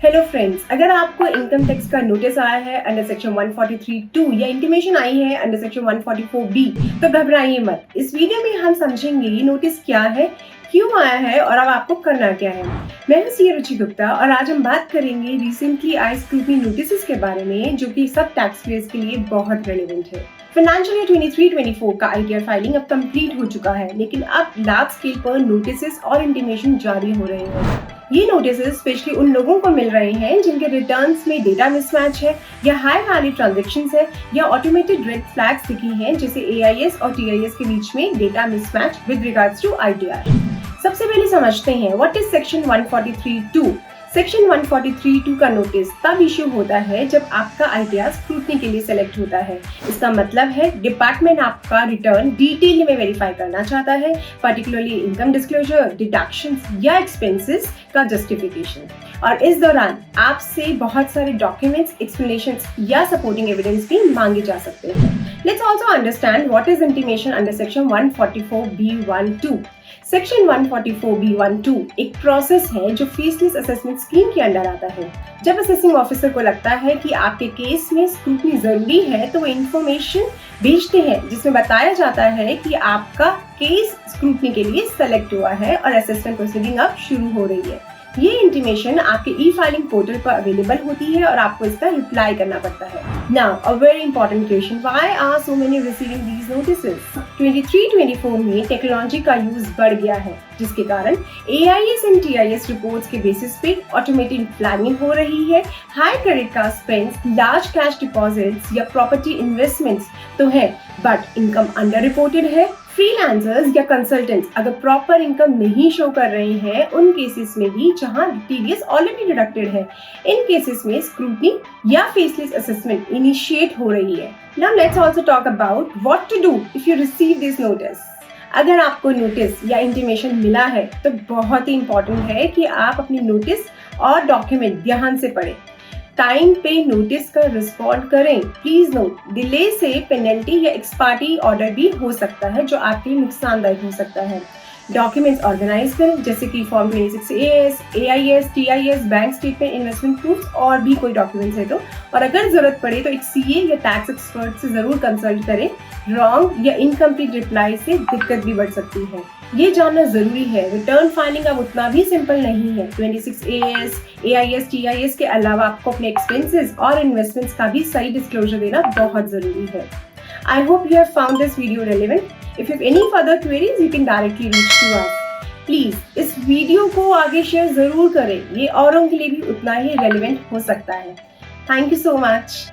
Hello friends, अगर आपको income tax का नोटिस आया है अंडर सेक्शन 143(2) या इंटीमेशन आई है अंडर सेक्शन 144(b) तो घबराइए मत। इस वीडियो में हम समझेंगे ये नोटिस क्या है, क्यों आया है और अब आपको करना क्या है। मैं हूं सीए रुचि गुप्ता और आज हम बात करेंगे रिसेंटली आए स्क्रूटनी नोटिस के बारे में, जो कि सब टैक्स पेयर्स के लिए बहुत रेलेवेंट है। फाइनेंशियल ईयर 23-24 का आईटीआर फाइलिंग अब कंप्लीट हो चुका है, लेकिन अब लार्ज स्केल पर नोटिस और इंटीमेशन जारी हो रहे हैं। ये नोटिस स्पेशली उन लोगों को मिल रहे हैं जिनके रिटर्न्स में डेटा मिसमैच है या हाई वैल्यू ट्रांजैक्शंस है या ऑटोमेटेड रेड फ्लैग्स दिखी हैं, जैसे एआईएस और टीआईएस के बीच में data mismatch with regards to ITR. सबसे पहले समझते हैं व्हाट इज सेक्शन 143(2). सेक्शन 143(2) का नोटिस तब इश्यू होता है जब आपका आईटीआर स्क्रूटनी के लिए सेलेक्ट होता है। इसका मतलब है डिपार्टमेंट आपका रिटर्न डिटेल में वेरीफाई करना चाहता है, पर्टिकुलरली इनकम डिस्क्लोजर, डिडक्शंस या एक्सपेंसेस का जस्टिफिकेशन। और इस दौरान आपसे बहुत सारे डॉक्यूमेंट्स, एक्सप्लेनेशंस या सपोर्टिंग एविडेंस भी मांगे जा सकते हैं। Let's also understand what is intimation under section 144(b)(1)(2). Section 144(b)(1)(2) एक प्रोसेस है जो फेसलेस असेसमेंट स्कीम के अंडर आता है। जब असेसिंग ऑफिसर को लगता है कि आपके केस में स्क्रूटनी जरूरी है तो वो इंफॉर्मेशन भेजते हैं जिसमें बताया जाता है कि आपका केस स्क्रूटनी के लिए सेलेक्ट हुआ है और असेसमेंट प्रोसीडिंग अब शुरू हो रही है। ये इंटीमेशन आपके ई फाइलिंग पोर्टल पर अवेलेबल होती है और आपको इसका रिप्लाई करना पड़ता है। Now a very important question, why are so many receiving these notices? 23-24 में टेक्नोलॉजी का यूज बढ़ गया है, जिसके कारण एआईएस एंड टीआईएस रिपोर्ट्स के बेसिस पे ऑटोमेटेड फ्लैगिंग हो रही है। High credit card spends, large cash deposits या प्रॉपर्टी इन्वेस्टमेंट्स तो है, बट इनकम अंडर रिपोर्टेड है। फ्रीलांसर्स या कंसल्टेंट्स अगर प्रॉपर इनकम नहीं शो कर रहे हैं, उन केसेस में भी जहां टीडीएस ऑलरेडी डिडक्टेड है, इन केसेस में स्क्रूटनी या फेसलेस असेसमेंट इनिशिएट हो रही है। Now let's also talk about what to do if you receive this notice. अगर आपको नोटिस या इंटीमेशन मिला है तो बहुत ही इंपॉर्टेंट है कि आप अपनी नोटिस और डॉक्यूमेंट ध्यान से पढ़ें, टाइम पे नोटिस का रिस्पॉन्ड करें। प्लीज नोट, डिले से पेनल्टी या एक्सपायरी ऑर्डर भी हो सकता है जो आपके लिए नुकसानदायक हो सकता है। डॉक्यूमेंट्स ऑर्गेनाइज करें, जैसे कि form 26AS, AIS, TIS, bank statement, investment proof और भी कोई डॉक्यूमेंट्स है तो। और अगर जरूरत पड़े तो एक सीए या टैक्स एक्सपर्ट से जरूर कंसल्ट करें। रॉन्ग या इनकम्प्लीट रिप्लाई से दिक्कत भी बढ़ सकती है, ये जानना जरूरी है। रिटर्न फाइलिंग अब उतना भी सिंपल नहीं है। 26AS, एआईएस, टीआईएस के अलावा आपको अपने एक्सपेंसेस और इन्वेस्टमेंट्स का भी सही डिस्क्लोजर देना बहुत जरूरी है। I hope you have found this video relevant. If you have any further queries, you can directly reach to us. Please, इस वीडियो को आगे शेयर जरूर करें, ये औरों के लिए भी उतना ही रेलेवेंट हो सकता है। Thank you so much.